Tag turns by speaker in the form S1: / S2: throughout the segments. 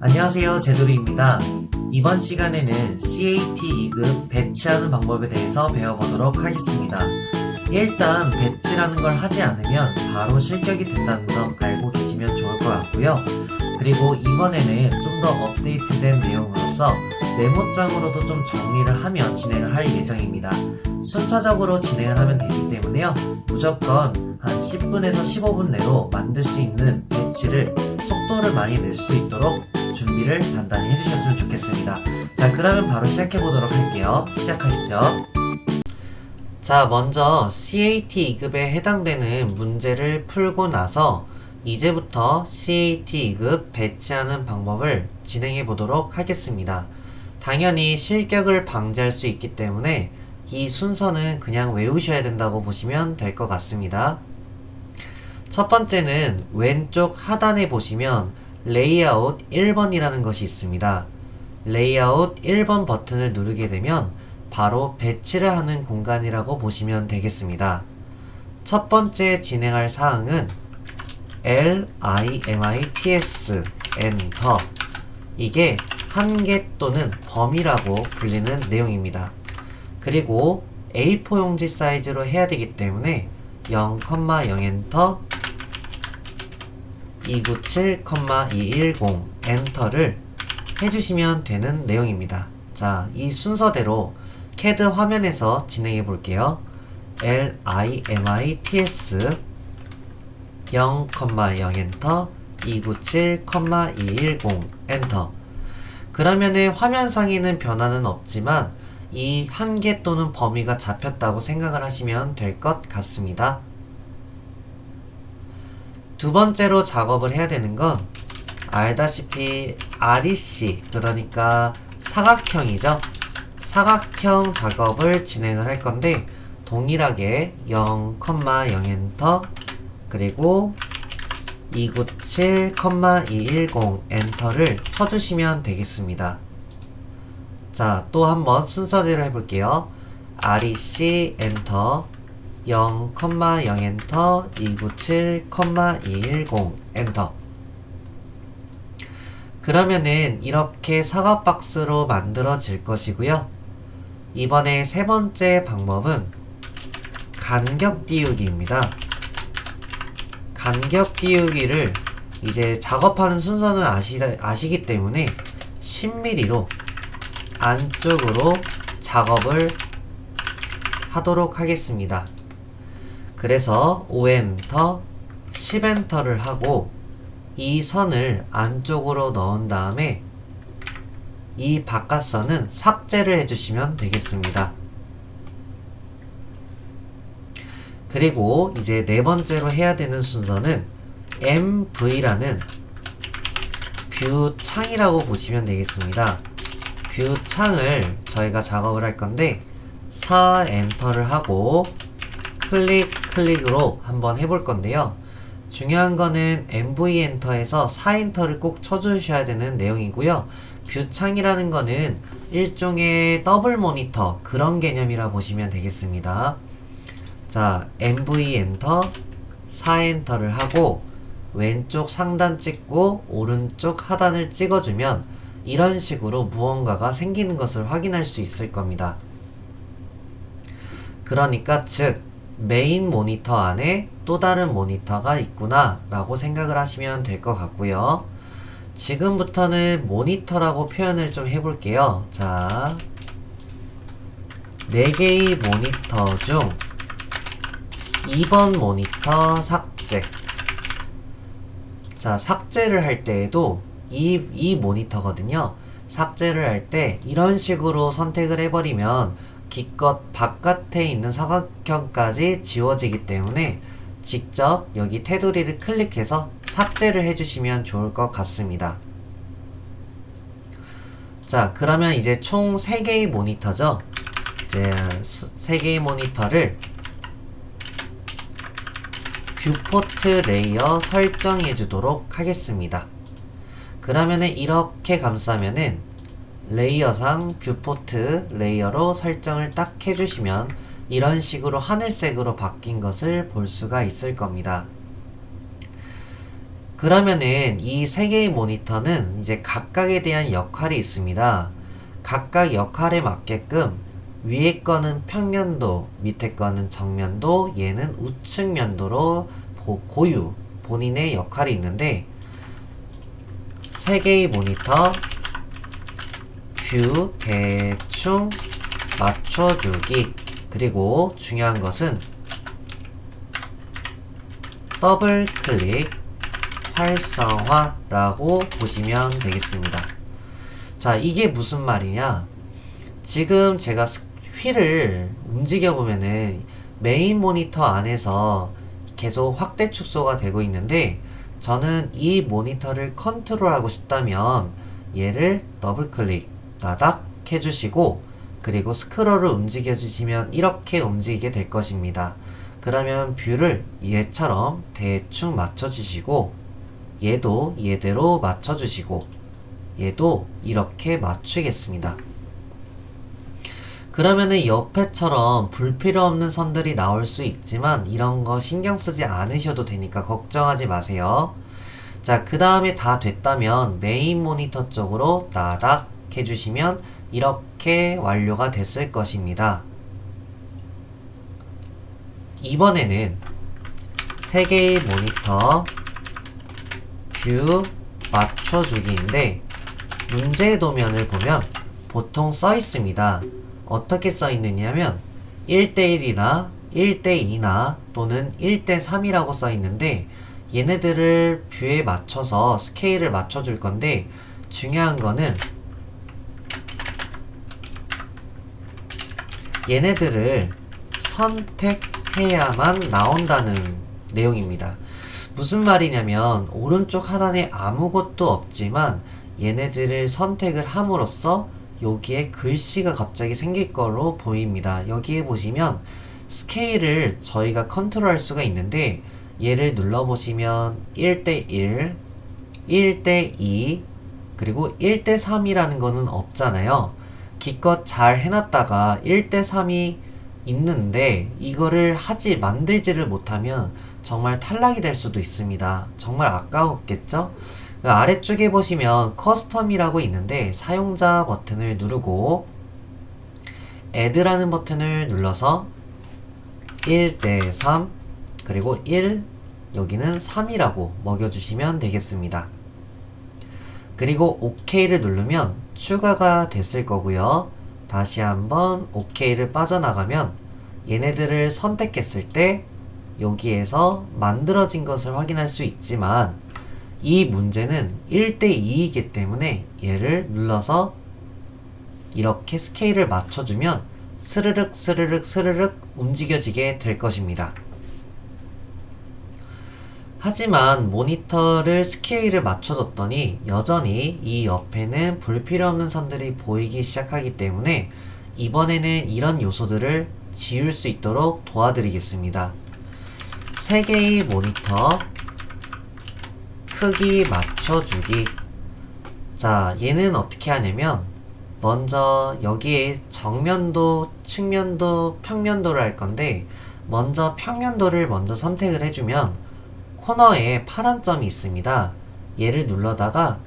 S1: 안녕하세요, 제돌이입니다. 이번 시간에는 CAT 2급 배치하는 방법에 대해서 배워보도록 하겠습니다. 일단 배치라는 걸 하지 않으면 바로 실격이 된다는 점 알고 계시면 좋을 것 같고요. 그리고 이번에는 좀 더 업데이트된 내용으로서 메모장으로도 좀 정리를 하며 진행을 할 예정입니다. 순차적으로 진행을 하면 되기 때문에요. 무조건 한 10분에서 15분 내로 만들 수 있는 배치를 속도를 많이 낼 수 있도록 준비를 단단히 해주셨으면 좋겠습니다. 자, 그러면 바로 시작해보도록 할게요. 시작하시죠. 자, 먼저 CAT 2급에 해당되는 문제를 풀고 나서 이제부터 CAT 2급 배치하는 방법을 진행해 보도록 하겠습니다. 당연히 실격을 방지할 수 있기 때문에 이 순서는 그냥 외우셔야 된다고 보시면 될 것 같습니다. 첫 번째는 왼쪽 하단에 보시면 레이아웃 1번이라는 것이 있습니다. 레이아웃 1번 버튼을 누르게 되면 바로 배치를 하는 공간이라고 보시면 되겠습니다. 첫 번째 진행할 사항은 LIMITS 엔터, 이게 한계 또는 범위라고 불리는 내용입니다. 그리고 A4 용지 사이즈로 해야 되기 때문에 0,0 엔터, 297,210 엔터를 해주시면 되는 내용입니다. 자, 이 순서대로 CAD 화면에서 진행해 볼게요. LIMITS 0,0 엔터, 297,210 엔터. 그러면은 화면상에는 변화는 없지만 이 한계 또는 범위가 잡혔다고 생각을 하시면 될 것 같습니다. 두 번째로 작업을 해야 되는 건 알다시피 REC, 그러니까 사각형이죠. 사각형 작업을 진행을 할 건데 동일하게 0,0 엔터, 그리고 297,210 엔터를 쳐주시면 되겠습니다. 자, 또 한번 순서대로 해볼게요. REC 엔터, 0,0 엔터, 297,210 엔터. 그러면은 이렇게 사각 박스로 만들어질 것이고요. 이번에 세 번째 방법은 간격 띄우기입니다. 간격 띄우기를 이제 작업하는 순서는 아시기 때문에 10mm로 안쪽으로 작업을 하도록 하겠습니다. 그래서 5엔터, 10엔터를 하고 이 선을 안쪽으로 넣은 다음에 이 바깥선은 삭제를 해주시면 되겠습니다. 그리고 이제 네 번째로 해야 되는 순서는 MV라는 뷰 창이라고 보시면 되겠습니다. 뷰 창을 저희가 작업을 할 건데 4 엔터를 하고 클릭으로 한번 해볼 건데요. 중요한 거는 MV 엔터에서 4 엔터를 꼭 쳐주셔야 되는 내용이고요. 뷰 창이라는 거는 일종의 더블 모니터 그런 개념이라 보시면 되겠습니다. 자, MV 엔터, 4 엔터를 하고 왼쪽 상단 찍고 오른쪽 하단을 찍어주면 이런 식으로 무언가가 생기는 것을 확인할 수 있을 겁니다. 그러니까 즉 메인 모니터 안에 또 다른 모니터가 있구나 라고 생각을 하시면 될 것 같고요. 지금부터는 모니터라고 표현을 좀 해볼게요. 자, 4개의 모니터 중 2번 모니터 삭제. 자, 삭제를 할 때에도 이 모니터거든요. 삭제를 할 때 이런 식으로 선택을 해버리면 기껏 바깥에 있는 사각형까지 지워지기 때문에 직접 여기 테두리를 클릭해서 삭제를 해주시면 좋을 것 같습니다. 자, 그러면 이제 총 3개의 모니터죠. 이제 3개의 모니터를 뷰포트 레이어 설정해 주도록 하겠습니다. 그러면은 이렇게 감싸면은 레이어상 뷰포트 레이어로 설정을 딱 해주시면 이런 식으로 하늘색으로 바뀐 것을 볼 수가 있을 겁니다. 그러면은 이 세 개의 모니터는 이제 각각에 대한 역할이 있습니다. 각각 역할에 맞게끔 위에 거는 평면도, 밑에 거는 정면도, 얘는 우측면도로 고유 본인의 역할이 있는데 세 개의 모니터 뷰 대충 맞춰주기, 그리고 중요한 것은 더블 클릭 활성화라고 보시면 되겠습니다. 자, 이게 무슨 말이냐? 지금 제가 휠을 움직여 보면은 메인 모니터 안에서 계속 확대 축소가 되고 있는데, 저는 이 모니터를 컨트롤하고 싶다면 얘를 더블 클릭 따닥 해주시고, 그리고 스크롤을 움직여 주시면 이렇게 움직이게 될 것입니다. 그러면 뷰를 얘처럼 대충 맞춰 주시고, 얘도 얘대로 맞춰 주시고, 얘도 이렇게 맞추겠습니다. 그러면은 옆에처럼 불필요 없는 선들이 나올 수 있지만 이런 거 신경 쓰지 않으셔도 되니까 걱정하지 마세요. 자, 그 다음에 다 됐다면 메인 모니터 쪽으로 따닥 해주시면 이렇게 완료가 됐을 것입니다. 이번에는 세 개의 모니터 뷰 맞춰주기인데, 문제의 도면을 보면 보통 써 있습니다. 어떻게 써 있느냐면 1대1이나 1대2나 또는 1대3이라고 써 있는데, 얘네들을 뷰에 맞춰서 스케일을 맞춰줄 건데, 중요한 거는 얘네들을 선택해야만 나온다는 내용입니다. 무슨 말이냐면 오른쪽 하단에 아무것도 없지만 얘네들을 선택을 함으로써 여기에 글씨가 갑자기 생길 거로 보입니다. 여기에 보시면 스케일을 저희가 컨트롤할 수가 있는데, 얘를 눌러보시면 1대1, 1대2, 그리고 1대3이라는 거는 없잖아요. 기껏 잘 해놨다가 1대3이 있는데 이거를 만들지를 못하면 정말 탈락이 될 수도 있습니다. 정말 아까웠겠죠? 아래쪽에 보시면 커스텀이라고 있는데 사용자 버튼을 누르고 add라는 버튼을 눌러서 1대3 그리고 1, 여기는 3이라고 먹여주시면 되겠습니다. 그리고 OK를 누르면 추가가 됐을 거고요. 다시 한번 OK를 빠져나가면 얘네들을 선택했을 때 여기에서 만들어진 것을 확인할 수 있지만, 이 문제는 1대2이기 때문에 얘를 눌러서 이렇게 스케일을 맞춰주면 스르륵 스르륵 스르륵 움직여지게 될 것입니다. 하지만 모니터를 스케일을 맞춰줬더니 여전히 이 옆에는 불필요 없는 선들이 보이기 시작하기 때문에 이번에는 이런 요소들을 지울 수 있도록 도와드리겠습니다. 3개의 모니터 크기 맞춰주기. 자, 얘는 어떻게 하냐면 먼저 여기에 정면도, 측면도, 평면도를 할 건데, 먼저 평면도를 먼저 선택을 해주면 코너에 파란 점이 있습니다. 얘를 눌러다가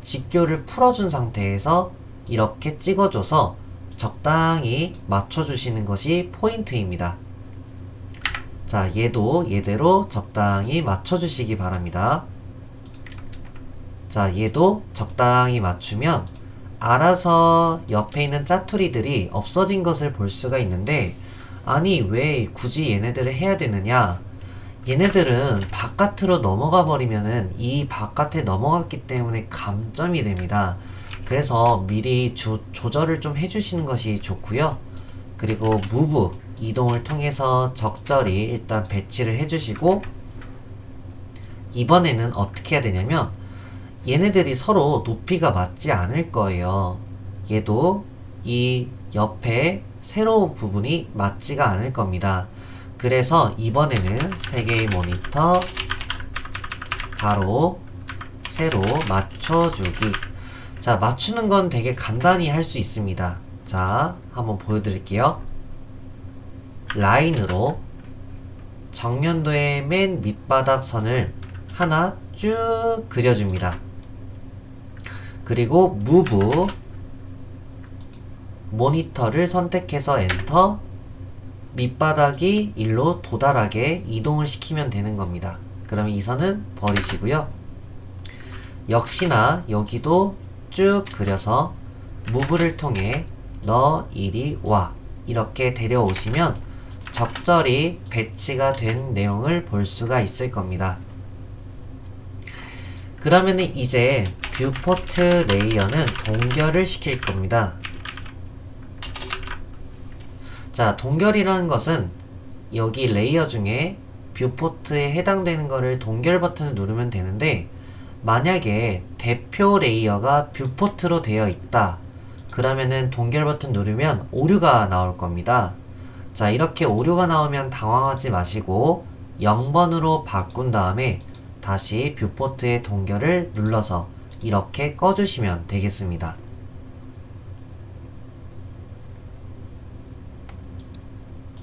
S1: 직교를 풀어준 상태에서 이렇게 찍어줘서 적당히 맞춰주시는 것이 포인트입니다. 자, 얘도 얘대로 적당히 맞춰주시기 바랍니다. 자, 얘도 적당히 맞추면 알아서 옆에 있는 짜투리들이 없어진 것을 볼 수가 있는데, 아니 왜 굳이 얘네들을 해야 되느냐? 얘네들은 바깥으로 넘어가 버리면은 이 바깥에 넘어갔기 때문에 감점이 됩니다. 그래서 미리 조절을 좀 해주시는 것이 좋고요. 그리고 무브 이동을 통해서 적절히 일단 배치를 해주시고, 이번에는 어떻게 해야 되냐면 얘네들이 서로 높이가 맞지 않을 거예요. 얘도 이 옆에 세로운 부분이 맞지가 않을 겁니다. 그래서 이번에는 3개의 모니터 가로 세로 맞춰주기. 자, 맞추는 건 되게 간단히 할 수 있습니다. 자, 한번 보여드릴게요. 라인으로 정면도의 맨 밑바닥 선을 하나 쭉 그려줍니다. 그리고 move 모니터를 선택해서 엔터, 밑바닥이 일로 도달하게 이동을 시키면 되는 겁니다. 그럼 이 선은 버리시고요. 역시나 여기도 쭉 그려서 move를 통해 너 이리 와 이렇게 데려오시면 적절히 배치가 된 내용을 볼 수가 있을 겁니다. 그러면 이제 뷰포트 레이어는 동결을 시킬 겁니다. 자, 동결이라는 것은 여기 레이어 중에 뷰포트에 해당되는 거를 동결 버튼을 누르면 되는데, 만약에 대표 레이어가 뷰포트로 되어 있다 그러면은 동결 버튼 누르면 오류가 나올 겁니다. 자, 이렇게 오류가 나오면 당황하지 마시고 0번으로 바꾼 다음에 다시 뷰포트의 동결을 눌러서 이렇게 꺼주시면 되겠습니다.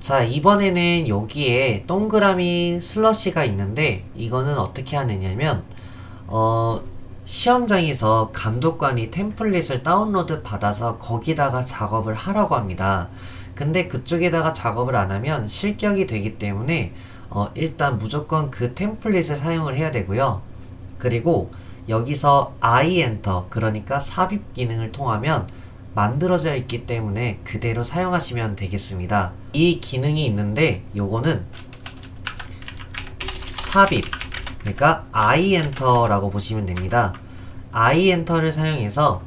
S1: 자, 이번에는 여기에 동그라미 슬러시가 있는데 이거는 어떻게 하느냐면 시험장에서 감독관이 템플릿을 다운로드 받아서 거기다가 작업을 하라고 합니다. 근데 그쪽에다가 작업을 안 하면 실격이 되기 때문에 일단 무조건 그 템플릿을 사용을 해야 되고요. 그리고 여기서 I 엔터, 그러니까 삽입 기능을 통하면 만들어져 있기 때문에 그대로 사용하시면 되겠습니다. 이 기능이 있는데 요거는 삽입, 그러니까 I 엔터라고 보시면 됩니다. I 엔터를 사용해서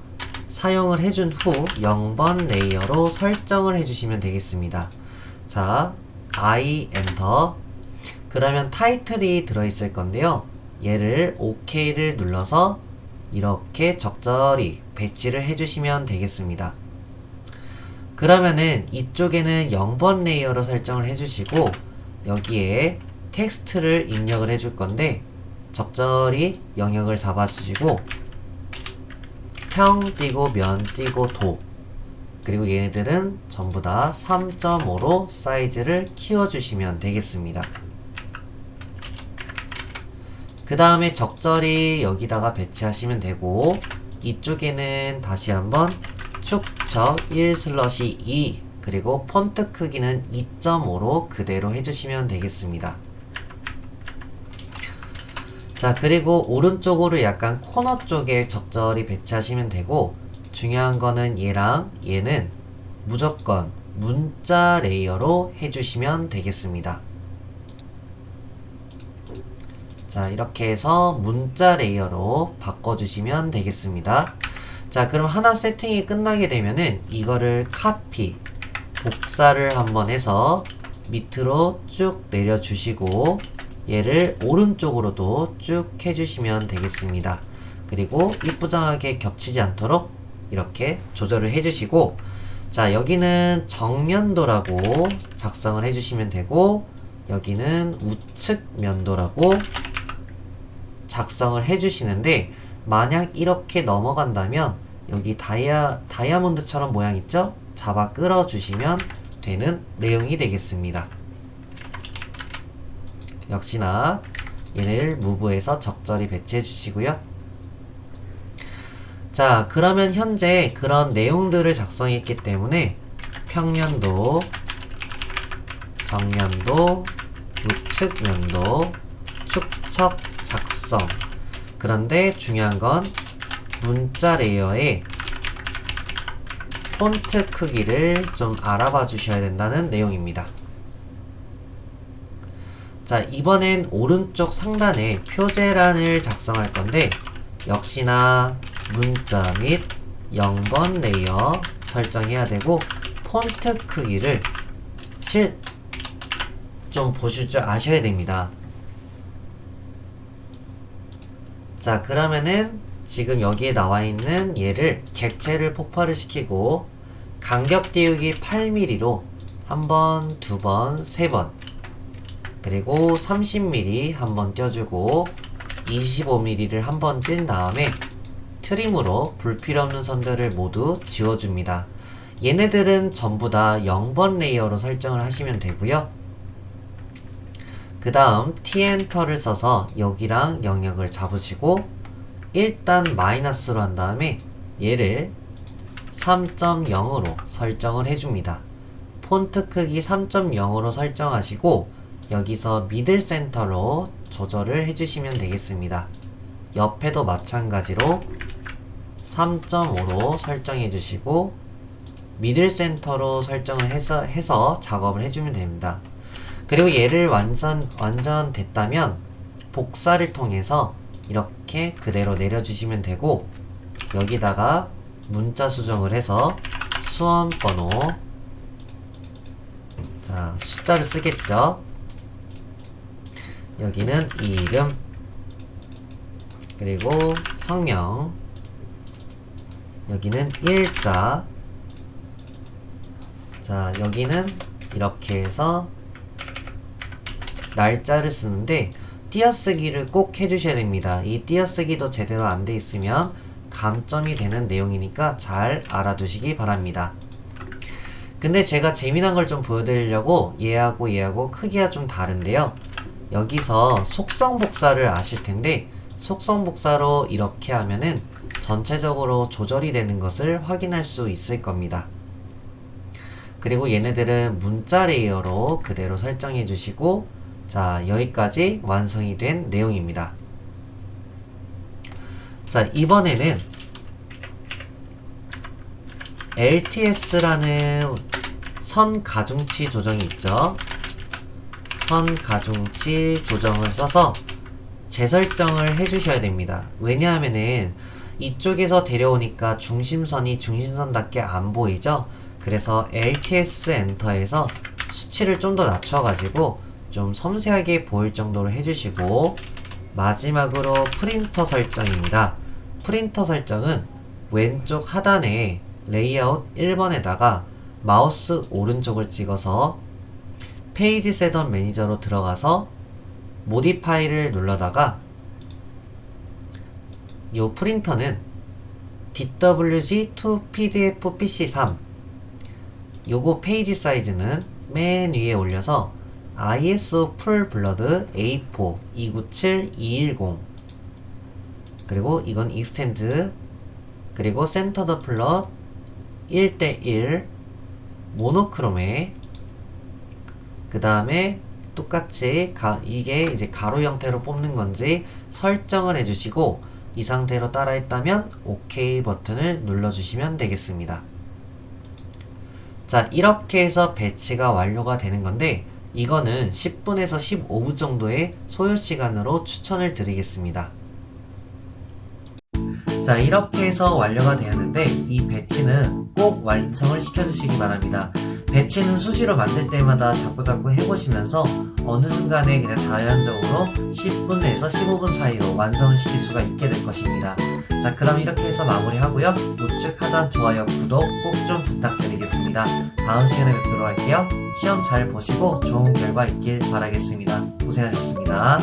S1: 사용을 해준 후 0번 레이어로 설정을 해주시면 되겠습니다. 자, I 엔터. 그러면 타이틀이 들어있을 건데요. 얘를 OK를 눌러서 이렇게 적절히 배치를 해주시면 되겠습니다. 그러면은 이쪽에는 0번 레이어로 설정을 해주시고 여기에 텍스트를 입력을 해줄 건데 적절히 영역을 잡아주시고 평 띄고 면 띄고 도, 그리고 얘네들은 전부 다 3.5로 사이즈를 키워주시면 되겠습니다. 그 다음에 적절히 여기다가 배치하시면 되고, 이쪽에는 다시 한번 축척 1/2, 그리고 폰트 크기는 2.5로 그대로 해주시면 되겠습니다. 자, 그리고 오른쪽으로 약간 코너 쪽에 적절히 배치하시면 되고, 중요한 거는 얘랑 얘는 무조건 문자 레이어로 해주시면 되겠습니다. 자, 이렇게 해서 문자 레이어로 바꿔주시면 되겠습니다. 자, 그럼 하나 세팅이 끝나게 되면은 이거를 카피, 복사를 한번 해서 밑으로 쭉 내려주시고 얘를 오른쪽으로도 쭉 해주시면 되겠습니다. 그리고 이쁘장하게 겹치지 않도록 이렇게 조절을 해주시고, 자, 여기는 정면도라고 작성을 해주시면 되고 여기는 우측 면도라고 작성을 해주시는데, 만약 이렇게 넘어간다면 여기 다이아몬드처럼 모양 있죠? 잡아 끌어주시면 되는 내용이 되겠습니다. 역시나 얘를 무브해서 적절히 배치해 주시고요. 자, 그러면 현재 그런 내용들을 작성했기 때문에 평면도, 정면도, 우측면도, 축척 작성. 그런데 중요한 건 문자 레이어의 폰트 크기를 좀 알아봐 주셔야 된다는 내용입니다. 자, 이번엔 오른쪽 상단에 표제란을 작성할 건데 역시나 문자 및 0번 레이어 설정해야 되고, 폰트 크기를 좀 보실 줄 아셔야 됩니다. 자, 그러면은 지금 여기에 나와 있는 얘를 객체를 폭발을 시키고 간격 띄우기 8mm로 한번, 두번, 세번, 그리고 30mm 한번 띄워주고 25mm를 한번 뗀 다음에 트림으로 불필요없는 선들을 모두 지워줍니다. 얘네들은 전부 다 0번 레이어로 설정을 하시면 되고요. 그 다음 T 엔터를 써서 여기랑 영역을 잡으시고 일단 마이너스로 한 다음에 얘를 3.0으로 설정을 해줍니다. 폰트 크기 3.0으로 설정하시고 여기서 미들 센터로 조절을 해주시면 되겠습니다. 옆에도 마찬가지로 3.5로 설정해 주시고 미들 센터로 설정을 해서 작업을 해주면 됩니다. 그리고 얘를 완전 됐다면 복사를 통해서 이렇게 그대로 내려주시면 되고 여기다가 문자 수정을 해서 수험 번호, 자 숫자를 쓰겠죠. 여기는 이름, 그리고 성명, 여기는 일자, 자 여기는 이렇게 해서 날짜를 쓰는데 띄어쓰기를 꼭 해주셔야 됩니다. 이 띄어쓰기도 제대로 안 돼 있으면 감점이 되는 내용이니까 잘 알아두시기 바랍니다. 근데 제가 재미난 걸 좀 보여드리려고 얘하고 크기가 좀 다른데요. 여기서 속성 복사를 아실 텐데 속성 복사로 이렇게 하면은 전체적으로 조절이 되는 것을 확인할 수 있을 겁니다. 그리고 얘네들은 문자 레이어로 그대로 설정해 주시고 자 여기까지 완성이 된 내용입니다. 자 이번에는 LTS라는 선 가중치 조정이 있죠. 선 가중치 조정을 써서 재설정을 해주셔야 됩니다. 왜냐하면은 이쪽에서 데려오니까 중심선이 중심선답게 안 보이죠. 그래서 LTS 엔터에서 수치를 좀 더 낮춰가지고 좀 섬세하게 보일 정도로 해주시고 마지막으로 프린터 설정입니다. 프린터 설정은 왼쪽 하단에 레이아웃 1번에다가 마우스 오른쪽을 찍어서 페이지 셋업 매니저로 들어가서 모디파이를 눌러다가 이 프린터는 DWG2PDF PC3 요거 페이지 사이즈는 맨 위에 올려서 ISO 풀 블러드 A4 297210 그리고 이건 익스텐드 그리고 센터 더 플럿 1:1 모노크롬에 그 다음에 똑같이 이게 이제 가로 형태로 뽑는 건지 설정을 해주시고 이 상태로 따라했다면 OK 버튼을 눌러주시면 되겠습니다. 자 이렇게 해서 배치가 완료가 되는 건데 이거는 10분에서 15분 정도의 소요시간으로 추천을 드리겠습니다. 자 이렇게 해서 완료가 되었는데 이 배치는 꼭 완성을 시켜주시기 바랍니다. 배치는 수시로 만들 때마다 자꾸자꾸 해보시면서 어느 순간에 그냥 자연적으로 10분에서 15분 사이로 완성을 시킬 수가 있게 될 것입니다. 자 그럼 이렇게 해서 마무리하고요. 우측 하단 좋아요, 구독 꼭 좀 부탁드리겠습니다. 다음 시간에 뵙도록 할게요. 시험 잘 보시고 좋은 결과 있길 바라겠습니다. 고생하셨습니다.